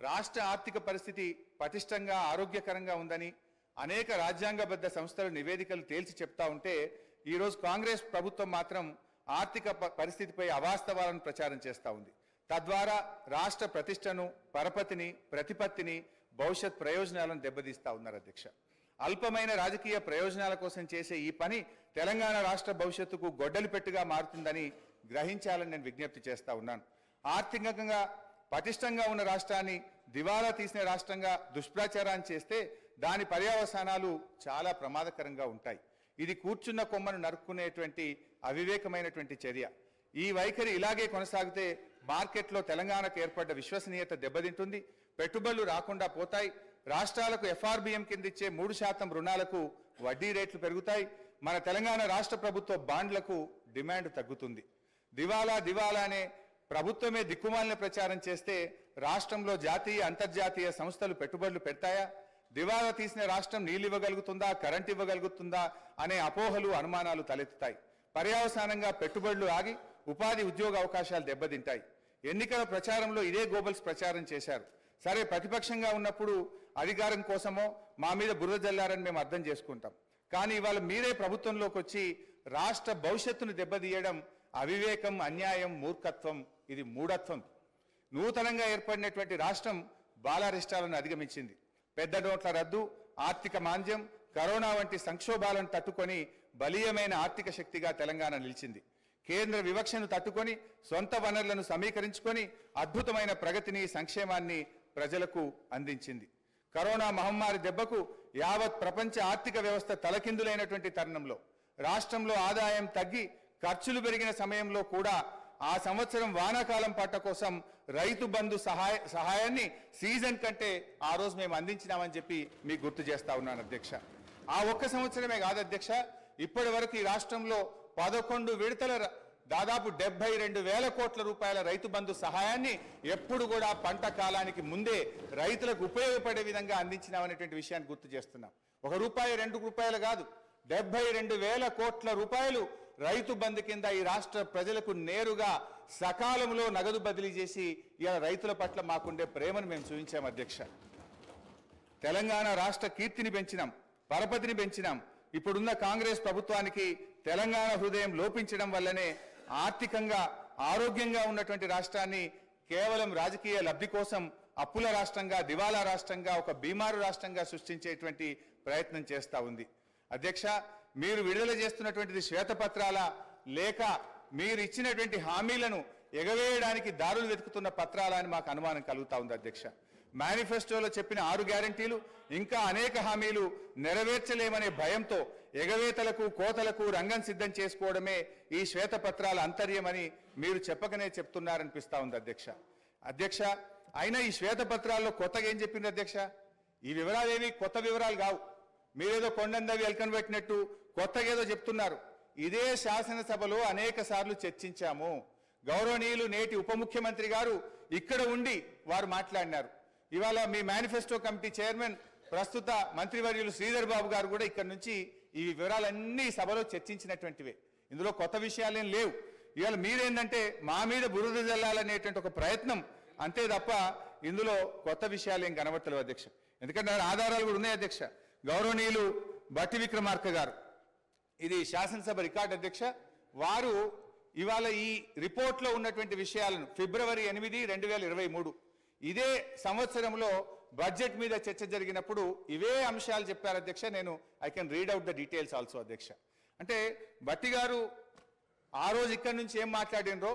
రాష్ట్ర ఆర్థిక పరిస్థితి పటిష్టంగా ఆరోగ్యకరంగా ఉందని అనేక రాజ్యాంగబద్ధ సంస్థల నివేదికలు తేల్చి చెప్తా ఉంటే ఈరోజు కాంగ్రెస్ ప్రభుత్వం మాత్రం ఆర్థిక పరిస్థితిపై అవాస్తవాలను ప్రచారం చేస్తూ ఉంది. తద్వారా రాష్ట్ర ప్రతిష్టను, పరపతిని, ప్రతిపత్తిని, భవిష్యత్ ప్రయోజనాలను దెబ్బతీస్తా ఉన్నారు అధ్యక్ష. అల్పమైన రాజకీయ ప్రయోజనాల కోసం చేసే ఈ పని తెలంగాణ రాష్ట్ర భవిష్యత్తుకు గొడ్డలి పెట్టుగా మారుతుందని గ్రహించాలని నేను విజ్ఞప్తి చేస్తా ఉన్నాను. ఆర్థికంగా పటిష్టంగా ఉన్న రాష్ట్రాన్ని దివాలా తీసిన రాష్ట్రంగా దుష్ప్రచారాన్ని చేస్తే దాని పర్యవసానాలు చాలా ప్రమాదకరంగా ఉంటాయి. ఇది కూర్చున్న కొమ్మను నరుక్కునేటువంటి అవివేకమైనటువంటి చర్య. ఈ వైఖరి ఇలాగే కొనసాగితే మార్కెట్లో తెలంగాణకు ఏర్పడ్డ విశ్వసనీయత దెబ్బతింటుంది, పెట్టుబడులు రాకుండా పోతాయి, రాష్ట్రాలకు ఎఫ్ఆర్బిఎం కింద ఇచ్చే 3% రుణాలకు వడ్డీ రేట్లు పెరుగుతాయి, మన తెలంగాణ రాష్ట్ర ప్రభుత్వ బాండ్లకు డిమాండ్ తగ్గుతుంది. దివాలా అనే ప్రభుత్వమే దిక్కుమాలిన ప్రచారం చేస్తే రాష్ట్రంలో జాతీయ అంతర్జాతీయ సంస్థలు పెట్టుబడులు పెడతాయా? దివాలా తీసిన రాష్ట్రం నీళ్ళు ఇవ్వగలుగుతుందా, కరెంట్ ఇవ్వగలుగుతుందా అనే అపోహలు, అనుమానాలు తలెత్తుతాయి. పర్యవసానంగా పెట్టుబడులు ఆగి ఉపాధి ఉద్యోగ అవకాశాలు దెబ్బతింటాయి. ఎన్నికల ప్రచారంలో ఇదే గోబల్స్ ప్రచారం చేశారు. సరే, ప్రతిపక్షంగా ఉన్నప్పుడు అధికారం కోసమో మా మీద బురద జల్లారని మేము అర్థం చేసుకుంటాం. కానీ ఇవాళ మీరే ప్రభుత్వంలోకి వచ్చి రాష్ట్ర భవిష్యత్తును దెబ్బతీయడం అవివేకం, అన్యాయం, మూర్ఖత్వం, ఇది మూఢత్వం. నూతనంగా ఏర్పడినటువంటి రాష్ట్రం బాలారిష్టాలను అధిగమించింది. పెద్ద నోట్ల రద్దు, ఆర్థిక మాంద్యం, కరోనా వంటి సంక్షోభాలను తట్టుకొని బలీయమైన ఆర్థిక శక్తిగా తెలంగాణ నిలిచింది. కేంద్ర వివక్షను తట్టుకొని సొంత వనరులను సమీకరించుకొని అద్భుతమైన ప్రగతిని, సంక్షేమాన్ని ప్రజలకు అందించింది. కరోనా మహమ్మారి దెబ్బకు యావత్ ప్రపంచ ఆర్థిక వ్యవస్థ తలకిందులైనటువంటి తరుణంలో రాష్ట్రంలో ఆదాయం తగ్గి ఖర్చులు పెరిగిన సమయంలో కూడా ఆ సంవత్సరం వానాకాలం పంట కోసం రైతు బంధు సహాయాన్ని సీజన్ కంటే ఆ రోజు మేము అందించినామని చెప్పి మీకు గుర్తు చేస్తా ఉన్నాను అధ్యక్ష. ఆ ఒక్క సంవత్సరమే కాదు అధ్యక్ష, ఇప్పటి వరకు ఈ రాష్ట్రంలో 11 విడతల దాదాపు 72,000 కోట్ల రూపాయల రైతు బంధు సహాయాన్ని ఎప్పుడు కూడా పంట కాలానికి ముందే రైతులకు ఉపయోగపడే విధంగా అందించినామనేటువంటి విషయాన్ని గుర్తు చేస్తున్నాం. 1 రూపాయి 2 రూపాయలు కాదు, 72,000 కోట్ల రూపాయలు రైతు బంధు కింద ఈ రాష్ట్ర ప్రజలకు నేరుగా సకాలంలో నగదు బదిలీ చేసి ఇలా రైతుల పట్ల మాకుండే ప్రేమను మేము చూపించాం అధ్యక్ష. తెలంగాణ రాష్ట్ర కీర్తిని పెంచినాం, పరపతిని పెంచినాం. ఇప్పుడున్న కాంగ్రెస్ ప్రభుత్వానికి తెలంగాణ హృదయం లోపించడం వల్లనే ఆర్థికంగా ఆరోగ్యంగా ఉన్నటువంటి రాష్ట్రాన్ని కేవలం రాజకీయ లబ్ధి కోసం అప్పుల రాష్ట్రంగా, దివాలా రాష్ట్రంగా, ఒక బీమారు రాష్ట్రంగా సృష్టించేటువంటి ప్రయత్నం చేస్తూ ఉంది. అధ్యక్ష, మీరు విడుదల చేస్తున్నటువంటిది శ్వేతపత్రాల లేక మీరు ఇచ్చినటువంటి హామీలను ఎగవేయడానికి దారులు వెతుకుతున్న పత్రాల అని మాకు అనుమానం కలుగుతా ఉంది అధ్యక్ష. మేనిఫెస్టోలో చెప్పిన 6 గ్యారంటీలు ఇంకా అనేక హామీలు నెరవేర్చలేమనే భయంతో ఎగవేతలకు, కోతలకు రంగం సిద్ధం చేసుకోవడమే ఈ శ్వేతపత్రాల అంతర్యమని మీరు చెప్పకనే చెప్తున్నారనిపిస్తా ఉంది అధ్యక్ష. అయినా ఈ శ్వేతపత్రాల్లో కొత్తగా ఏం చెప్పింది అధ్యక్ష? ఈ వివరాలు ఏవి కొత్త వివరాలు కావు. మీరేదో కొండందవి ఎల్కను పెట్టినట్టు కొత్తగా ఏదో చెప్తున్నారు. ఇదే శాసనసభలో అనేక సార్లు చర్చించాము. గౌరవనీయులు నేటి ఉప ముఖ్యమంత్రి గారు ఇక్కడ ఉండి వారు మాట్లాడినారు. ఇవాళ మీ మేనిఫెస్టో కమిటీ చైర్మన్ ప్రస్తుత మంత్రివర్యులు శ్రీధర్ బాబు గారు కూడా ఇక్కడ నుంచి ఈ వివరాలన్నీ సభలో చర్చించినటువంటివే. ఇందులో కొత్త విషయాలేం లేవు. ఇవాళ మీరేంటంటే మా మీద బురద జల్లాలనేటువంటి ఒక ప్రయత్నం అంతే తప్ప ఇందులో కొత్త విషయాలు ఏం కనబడతలేవు అధ్యక్ష. ఎందుకంటే ఆధారాలు కూడా ఉన్నాయి అధ్యక్ష. గౌరవనీయులు బట్టి విక్రమార్క గారు, ఇది శాసనసభ రికార్డు అధ్యక్ష, వారు ఇవాళ ఈ రిపోర్ట్లో ఉన్నటువంటి విషయాలను ఫిబ్రవరి 8, 2023 ఇదే సంవత్సరంలో బడ్జెట్ మీద చర్చ జరిగినప్పుడు ఇవే అంశాలు చెప్పారు అధ్యక్ష. నేను I can read out the details also అధ్యక్ష. అంటే బట్టి గారు ఆ రోజు ఇక్కడి నుంచి ఏం మాట్లాడినరో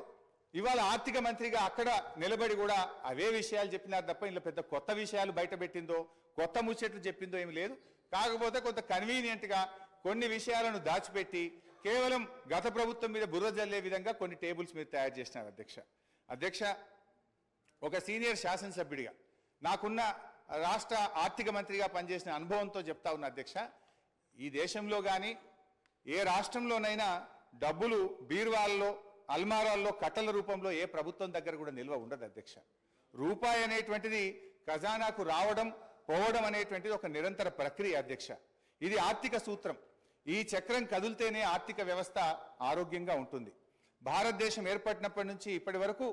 ఇవాళ ఆర్థిక మంత్రిగా అక్కడ నిలబడి కూడా అవే విషయాలు చెప్పినారు తప్ప ఇందులో పెద్ద కొత్త విషయాలు బయట పెట్టిందో, కొత్త ముచ్చట్లు చెప్పిందో ఏమి లేదు. కాకపోతే కొంత కన్వీనియంట్గా కొన్ని విషయాలను దాచిపెట్టి కేవలం గత ప్రభుత్వం మీద బుర్ర జల్లే విధంగా కొన్ని టేబుల్స్ మీరు తయారు చేసినారు అధ్యక్ష. ఒక సీనియర్ శాసనసభ్యుడిగా నాకున్న రాష్ట్ర ఆర్థిక మంత్రిగా పనిచేసిన అనుభవంతో చెప్తా ఉన్న అధ్యక్ష, ఈ దేశంలో కానీ ఏ రాష్ట్రంలోనైనా డబ్బులు బీరువాల్లో, అల్మారాల్లో కట్టల రూపంలో ఏ ప్రభుత్వం దగ్గర కూడా నిల్వ ఉండదు అధ్యక్ష. రూపాయి అనేటువంటిది ఖజానాకు రావడం, పోవడం అనేటువంటిది ఒక నిరంతర ప్రక్రియ అధ్యక్ష. ఇది ఆర్థిక సూత్రం. ఈ చక్రం కదిలితేనే ఆర్థిక వ్యవస్థ ఆరోగ్యంగా ఉంటుంది. భారతదేశం ఏర్పడినప్పటి నుంచి ఇప్పటి వరకు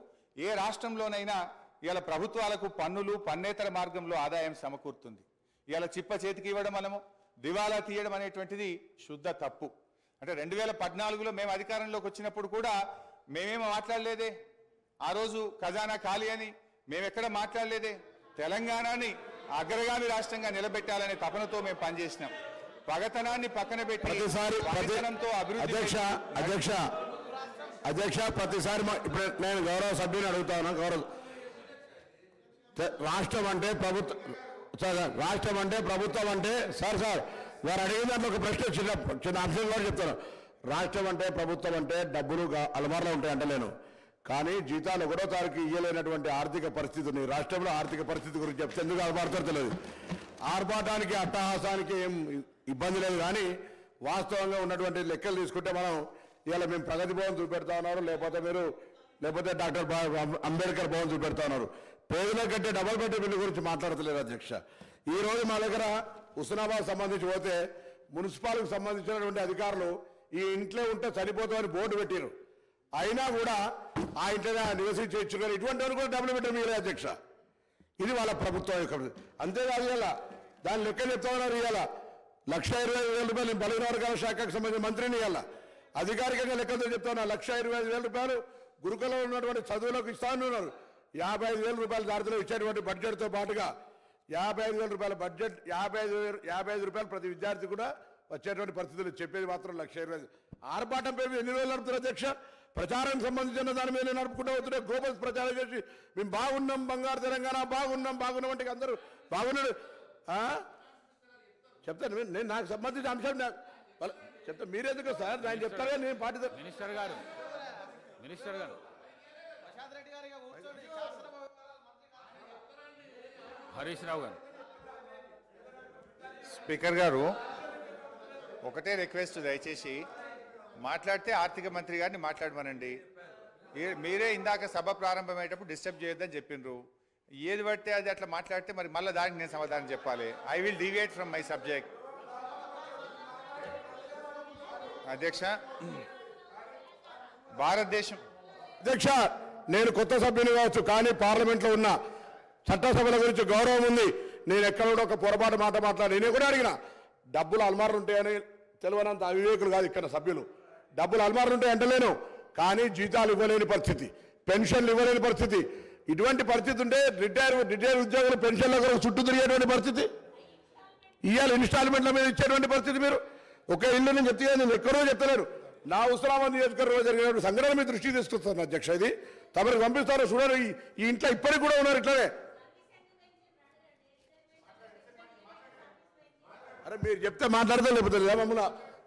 ఏ రాష్ట్రంలోనైనా ఇవాళ ప్రభుత్వాలకు పన్నులు పన్నేతర మార్గంలో ఆదాయం సమకూరుతుంది. ఇవాళ చిప్ప చేతికి ఇవ్వడం మనము దివాలా తీయడం అనేటువంటిది శుద్ధ తప్పు. అంటే 2014లో మేము అధికారంలోకి వచ్చినప్పుడు కూడా మేమేమో మాట్లాడలేదే, ఆ రోజు ఖజానా ఖాళీ అని మేమెక్కడ మాట్లాడలేదే. తెలంగాణని అగ్రగామి రాష్ట్రంగా నిలబెట్టాలనే తపనతో మేము పనిచేసినాం. పగతనాన్ని పక్కన పెట్టి అధ్యక్ష ప్రతిసారి ఇప్పుడు నేను గౌరవ సభ్యుని అడుగుతాను. రాష్ట్రం అంటే ప్రభుత్వం అంటే సార్ వారు అడిగిన దాంట్లో ఒక ప్రశ్న చిన్న అంశం కూడా చెప్తాను. రాష్ట్రం అంటే ప్రభుత్వం అంటే డబ్బులు అలమార్లో ఉంటాయి అంటలేను, కానీ జీతాలు 1వ తారీఖు ఇయ్యలేనటువంటి ఆర్థిక పరిస్థితిని రాష్ట్రంలో ఆర్థిక పరిస్థితి గురించి చెప్తే ఎందుకు ఆర్పాటుతో తెలియదు. ఆర్పాటానికి అట్టహాసానికి ఏం ఇబ్బంది లేదు, కానీ వాస్తవంగా ఉన్నటువంటి లెక్కలు తీసుకుంటే మనం ఇవాళ మేము ప్రగతి భవన్ చూపెడతా ఉన్నారు, లేకపోతే డాక్టర్ అంబేద్కర్ భవన్ చూపెడతా ఉన్నారు. పేదల కంటే డబల్ బెడ్రూమ్ బిల్లు గురించి మాట్లాడతలేదు అధ్యక్ష. ఈ రోజు మా దగ్గర హుస్నాబాద్ సంబంధించి పోతే మున్సిపాలిటీకి సంబంధించినటువంటి అధికారులు ఈ ఇంట్లో ఉంటే సరిపోతామని బోర్డు పెట్టారు, అయినా కూడా ఆ ఇంట్లో నివసించి ఇచ్చుకొని ఇటువంటి కూడా డబుల్ బెడ్రూమ్ ఇవ్వలేదు అధ్యక్ష. ఇది వాళ్ళ ప్రభుత్వం యొక్క. అంతేకాదు ఇవాళ దాని లెక్క చెప్తా ఉన్నారు. ఇవాళ 1,25,000 రూపాయలు బలహీన వర్గాల శాఖకు సంబంధించిన మంత్రిని ఇవాళ అధికారికంగా లెక్కతో చెప్తా ఉన్నారు. 1,25,000 రూపాయలు గురుకులంలో ఉన్నటువంటి చదువులకు ఇస్తా ఉన్నారు. 55,000 రూపాయల దారిలో ఇచ్చేటువంటి బడ్జెట్తో పాటుగా 55,000 రూపాయల బడ్జెట్ 55 రూపాయలు ప్రతి విద్యార్థి కూడా వచ్చేటువంటి పరిస్థితులు చెప్పేది మాత్రం 1,20,000. ఆర్భాటం పేరు ఎన్ని రోజులు నడుపుతారు అధ్యక్ష? ప్రచారానికి సంబంధించిన దాని మీద నడుపుకుంటూ అవుతున్నాయి. గ్లోబల్ ప్రచారం చేసి మేము బాగున్నాం, బంగారు తెలంగాణ బాగున్నాం అంటే అందరూ బాగున్నాడు చెప్తాను. నేను నాకు సంబంధించిన అంశం చెప్తా, మీరెందుకు సార్ ఆయన చెప్తారా? నేను పార్టీ మినిస్టర్ గారు హరీష్ రావు గారు. స్పీకర్ గారు ఒకటే రిక్వెస్ట్, దయచేసి మాట్లాడితే ఆర్థిక మంత్రి గారిని మాట్లాడమనండి. మీరే ఇందాక సభ ప్రారంభమయ్యేటప్పుడు డిస్టర్బ్ చేయొద్దని చెప్పిండ్రు. ఏది పడితే అది అట్లా మాట్లాడితే మరి మళ్ళీ దానికి నేను సమాధానం చెప్పాలి. I will deviate from my subject. అధ్యక్ష, భారతదేశం అధ్యక్ష నేను కొత్త సభ్యుని కావచ్చు, కానీ పార్లమెంట్లో ఉన్న చట్టసభల గురించి గౌరవం ఉంది. నేను ఎక్కడ కూడా ఒక పొరపాటు మాట మాట్లాడి నేను కూడా అడిగిన డబ్బులు అల్మార్లు ఉంటాయని తెలియనంత అవివేకులు కాదు ఇక్కడ సభ్యులు. డబ్బులు అల్మార్లు ఉంటాయి అంటలేను, కానీ జీతాలు ఇవ్వలేని పరిస్థితి, పెన్షన్లు ఇవ్వలేని పరిస్థితి. ఇటువంటి పరిస్థితి ఉంటే రిటైర్ ఉద్యోగులు పెన్షన్ల కొరకు చుట్టూ తిరిగేటువంటి పరిస్థితి, ఇవాళ ఇన్స్టాల్మెంట్ల మీద ఇచ్చేటువంటి పరిస్థితి. మీరు ఒక ఇల్లు నేను చెప్తే నేను ఎక్కడో చెప్తలేను. నా హుస్నాబాద్ నియోజకవర్గంలో జరిగినటువంటి సంఘటన మీ దృష్టికి తీసుకొస్తాను అధ్యక్ష. ఇది తమరికి పంపిస్తారో చూడరు. ఈ ఇంట్లో ఇప్పటికి కూడా ఉన్నారు ఇట్లనే. అరే మీరు చెప్తే మాట్లాడతా, లేకపోతే మమ్మల్ని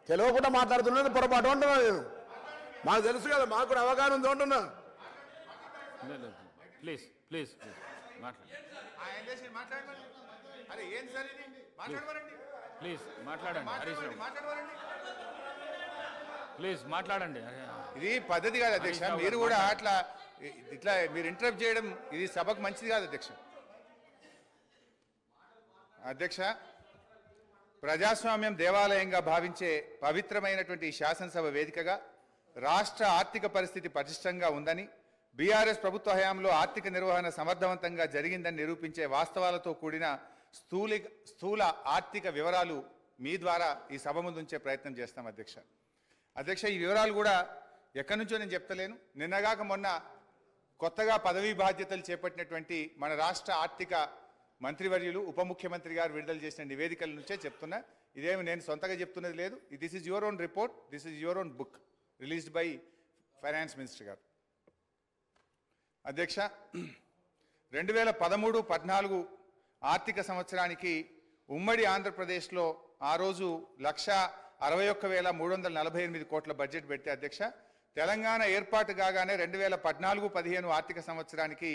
తెలియకుండా మాట్లాడుతున్నది పొరపాటు అంటున్నా నేను. మాకు తెలుసు కదా, మాకు కూడా అవగాహన ఉంది అంటున్నా. ప్లీజ్ ప్లీజ్ ప్లీజ్ మాట్లాడండి హరీష్ రావు, ప్లీజ్ మాట్లాడండి. ఇది పద్ధతి కాదు అధ్యక్ష. మీరు కూడా ఇట్లా మీరు ఇంటరప్ట్ చేయడం ఇది సభకు మంచిది కాదు అధ్యక్ష. అధ్యక్ష, ప్రజాస్వామ్యం దేవాలయంగా భావించే పవిత్రమైనటువంటి ఈ శాసనసభ వేదికగా రాష్ట్ర ఆర్థిక పరిస్థితి పటిష్టంగా ఉందని, బీఆర్ఎస్ ప్రభుత్వ హయాంలో ఆర్థిక నిర్వహణ సమర్థవంతంగా జరిగిందని నిరూపించే వాస్తవాలతో కూడిన స్థూల ఆర్థిక వివరాలు మీ ద్వారా ఈ సభ ముందు ఉంచే ప్రయత్నం చేస్తాం అధ్యక్ష. ఈ వివరాలు కూడా ఎక్కడి నుంచో నేను చెప్తలేను. నిన్నగాక మొన్న కొత్తగా పదవీ బాధ్యతలు చేపట్టినటువంటి మన రాష్ట్ర ఆర్థిక మంత్రివర్యులు ఉప ముఖ్యమంత్రి గారు విడుదల చేసిన నివేదికల నుంచే చెప్తున్నా. ఇదేమి నేను సొంతగా చెప్తున్నది లేదు. This is your own report, this is your own book released by finance minister గారు. అధ్యక్ష, 2013-14 ఆర్థిక సంవత్సరానికి ఉమ్మడి ఆంధ్రప్రదేశ్లో ఆ రోజు 1,61,348 కోట్ల బడ్జెట్ పెడితే అధ్యక్ష, తెలంగాణ ఏర్పాటు కాగానే 2014-15 ఆర్థిక సంవత్సరానికి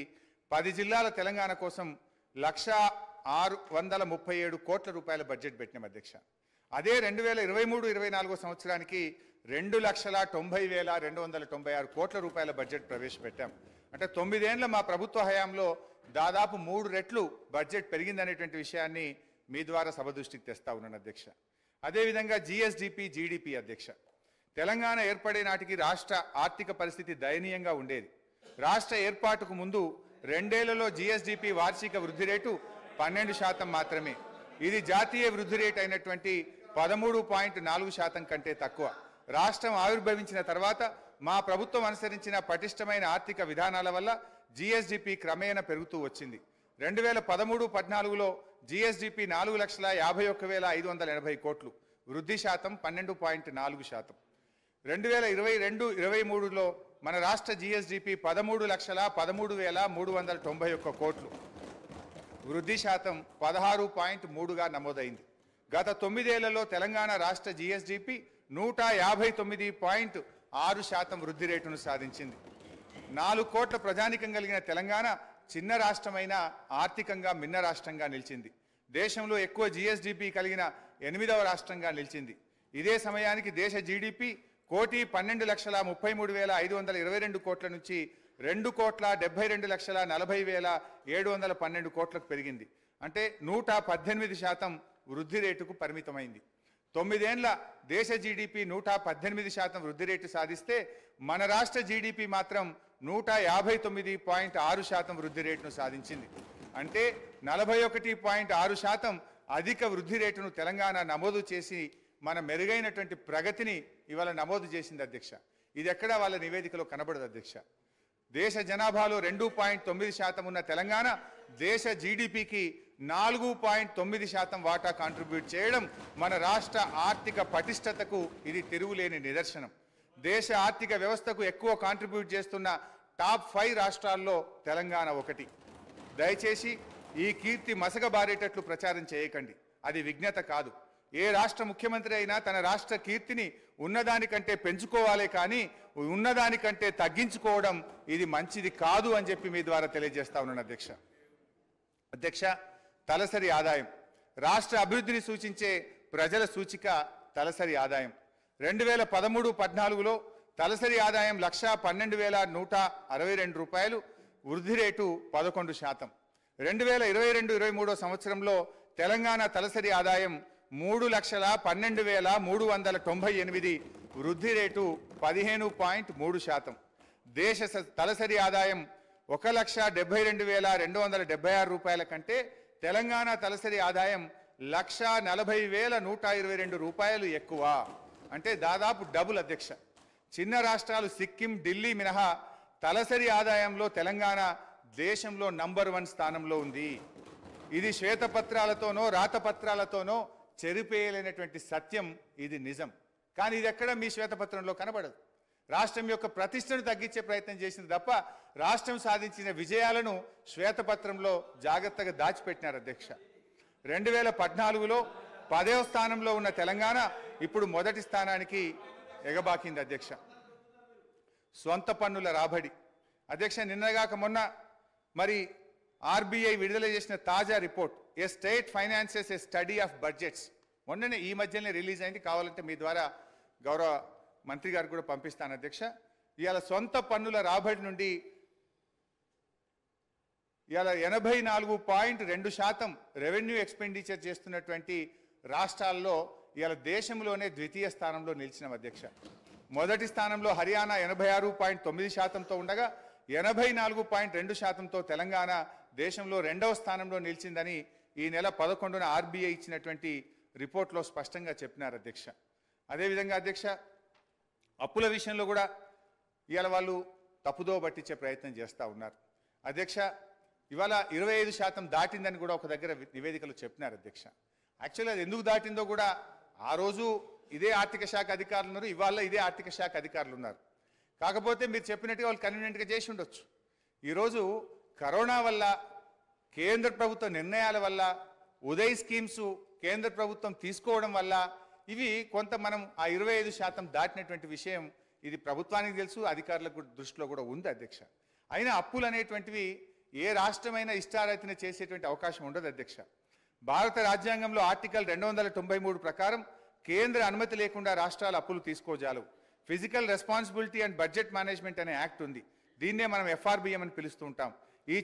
10 జిల్లాల తెలంగాణ కోసం 1,637 కోట్ల రూపాయల బడ్జెట్ పెట్టినాం అధ్యక్ష. అదే 2023-24 సంవత్సరానికి 2,90,296 కోట్ల రూపాయల బడ్జెట్ ప్రవేశపెట్టాం. అంటే 9 ఏళ్ల మా ప్రభుత్వ హయాంలో దాదాపు 3 రెట్లు బడ్జెట్ పెరిగిందనేటువంటి విషయాన్ని మీ ద్వారా సభ దృష్టికి తెస్తా ఉన్నాను అధ్యక్ష. అదేవిధంగా జిఎస్డిపి, జీడిపి అధ్యక్ష, తెలంగాణ ఏర్పడే నాటికి రాష్ట్ర ఆర్థిక పరిస్థితి దయనీయంగా ఉండేది. రాష్ట్ర ఏర్పాటుకు ముందు రెండేళ్లలో జీఎస్డిపి వార్షిక వృద్ధి రేటు 12% మాత్రమే. ఇది జాతీయ వృద్ధి రేటు అయినటువంటి 13.4% కంటే తక్కువ. రాష్ట్రం ఆవిర్భవించిన తర్వాత మా ప్రభుత్వం అనుసరించిన పటిష్టమైన ఆర్థిక విధానాల వల్ల జీఎస్డిపి క్రమేణా పెరుగుతూ వచ్చింది. 2013-14లో జీఎస్డిపి 4,51,580 కోట్లు, వృద్ధి శాతం 12.4%. 2022-23లో మన రాష్ట్ర జీఎస్డిపి 13,13,391 కోట్లు, వృద్ధి శాతం 16.3గా నమోదైంది. గత 9 ఏళ్లలో తెలంగాణ రాష్ట్ర జీఎస్డిపి 159.6% వృద్ధి రేటును సాధించింది. 4 కోట్ల ప్రజానికం కలిగిన తెలంగాణ చిన్న రాష్ట్రమైన ఆర్థికంగా మిన్న రాష్ట్రంగా నిలిచింది. దేశంలో ఎక్కువ జీఎస్డిపి కలిగిన 8వ రాష్ట్రంగా నిలిచింది. ఇదే సమయానికి దేశ జీడిపి 1,33,522 కోట్ల నుంచి 2,72,40,712 కోట్లకు పెరిగింది. అంటే 118% వృద్ధి రేటుకు పరిమితమైంది. 9 ఏళ్ల దేశ జీడిపి 118% వృద్ధి రేటు సాధిస్తే మన రాష్ట్ర జీడిపి మాత్రం 159.6% వృద్ధి రేటును సాధించింది. అంటే 41.6% అధిక వృద్ధి రేటును తెలంగాణ నమోదు చేసి మన మెరుగైనటువంటి ప్రగతిని ఇవాళ నమోదు చేసింది అధ్యక్ష. ఇది ఎక్కడా వాళ్ళ నివేదికలో కనబడదు అధ్యక్ష. దేశ జనాభాలో 2.9% ఉన్న తెలంగాణ దేశ జీడిపికి 4.9% వాటా కాంట్రిబ్యూట్ చేయడం మన రాష్ట్ర ఆర్థిక పటిష్టతకు ఇది తిరుగులేని నిదర్శనం. దేశ ఆర్థిక వ్యవస్థకు ఎక్కువ కాంట్రిబ్యూట్ చేస్తున్న టాప్ 5 రాష్ట్రాల్లో తెలంగాణ ఒకటి. దయచేసి ఈ కీర్తి మసకబారేటట్లు ప్రచారం చేయకండి, అది విజ్ఞత కాదు. ఏ రాష్ట్ర ముఖ్యమంత్రి అయినా తన రాష్ట్ర కీర్తిని ఉన్నదానికంటే పెంచుకోవాలే కానీ ఉన్నదానికంటే తగ్గించుకోవడం ఇది మంచిది కాదు అని చెప్పి మీ ద్వారా తెలియజేస్తా ఉన్నాను అధ్యక్ష. అధ్యక్ష, తలసరి ఆదాయం రాష్ట్ర అభివృద్ధిని సూచించే ప్రజల సూచిక తలసరి ఆదాయం. 2013-14లో తలసరి ఆదాయం 1,12,162 రూపాయలు, వృద్ధి రేటు 11%. 2022-23 సంవత్సరంలో తెలంగాణ తలసరి ఆదాయం 3,12,398, వృద్ధి రేటు 15.3%. దేశ తలసరి ఆదాయం 1,72,276 రూపాయల కంటే తెలంగాణ తలసరి ఆదాయం 1,40,122 రూపాయలు ఎక్కువ. అంటే దాదాపు డబుల్ అధ్యక్ష. చిన్న రాష్ట్రాలు సిక్కిం, ఢిల్లీ మినహా తలసరి ఆదాయంలో తెలంగాణ దేశంలో నంబర్ 1 స్థానంలో ఉంది. ఇది శ్వేతపత్రాలతోనో రాతపత్రాలతోనో చెరిపేయలేనటువంటి సత్యం, ఇది నిజం. కానీ ఇది ఎక్కడ మీ శ్వేతపత్రంలో కనబడదు. రాష్ట్రం యొక్క ప్రతిష్టను తగ్గించే ప్రయత్నం చేసింది తప్ప రాష్ట్రం సాధించిన విజయాలను శ్వేతపత్రంలో జాగ్రత్తగా దాచిపెట్టినారు అధ్యక్ష. 2014లో 10వ స్థానంలో ఉన్న తెలంగాణ ఇప్పుడు మొదటి స్థానానికి ఎగబాకింది అధ్యక్ష. స్వంత పన్నుల రాబడి అధ్యక్ష, నిన్నగాక మొన్న మరి ఆర్బీఐ విడుదల చేసిన తాజా report A state finances A study of budgets మొన్ననే ఈ మధ్యనే రిలీజ్ అయింది. కావాలంటే మీ ద్వారా గౌరవ మంత్రి గారికి కూడా పంపిస్తాను అధ్యక్ష. ఇవాళ సొంత పన్నుల రాబడి నుండి ఇవాళ 84.2% రెవెన్యూ ఎక్స్పెండిచర్ చేస్తున్నటువంటి రాష్ట్రాల్లో ఇవాళ దేశంలోనే ద్వితీయ స్థానంలో నిలిచిన అధ్యక్ష. మొదటి స్థానంలో హర్యానా 86.9%తో ఉండగా 84.2%తో తెలంగాణ దేశంలో 2వ స్థానంలో నిలిచిందని ఈ నెల 11న ఆర్బీఐ ఇచ్చినటువంటి రిపోర్ట్లో స్పష్టంగా చెప్పినారు అధ్యక్ష. అదేవిధంగా అధ్యక్ష, అప్పుల విషయంలో కూడా ఇవాళ వాళ్ళు తప్పుదో పట్టించే ప్రయత్నం చేస్తూ ఉన్నారు అధ్యక్ష. ఇవాళ 25% దాటిందని కూడా ఒక దగ్గర నివేదికలు చెప్పినారు అధ్యక్ష. యాక్చువల్లీ అది ఎందుకు దాటిందో కూడా ఆ రోజు ఇదే ఆర్థిక శాఖ అధికారులు ఉన్నారు, ఇవాళ ఇదే ఆర్థిక శాఖ అధికారులు ఉన్నారు. కాకపోతే మీరు చెప్పినట్టుగా వాళ్ళు కన్వీనియంట్గా చేసి ఉండొచ్చు. ఈరోజు కరోనా వల్ల, కేంద్ర ప్రభుత్వ నిర్ణయాల వల్ల, ఉదయ్ స్కీమ్స్ కేంద్ర ప్రభుత్వం తీసుకోవడం వల్ల ఇవి కొంత మనం ఆ 25% దాటినటువంటి విషయం ఇది ప్రభుత్వానికి తెలుసు, అధికారులకు దృష్టిలో కూడా ఉంది అధ్యక్ష. అయినా అప్పులు అనేటువంటివి ఏ రాష్ట్రమైనా ఇష్టారీతిన చేసేటువంటి అవకాశం ఉండదు అధ్యక్ష. భారత రాజ్యాంగంలో ఆర్టికల్ 293 ప్రకారం కేంద్ర అనుమతి లేకుండా రాష్ట్రాలు అప్పులు తీసుకోజాలవు. Physical responsibility and budget management అనే యాక్ట్ ఉంది. దీన్నే మనం FRBM అని పిలుస్తూ ఉంటాం. ఈ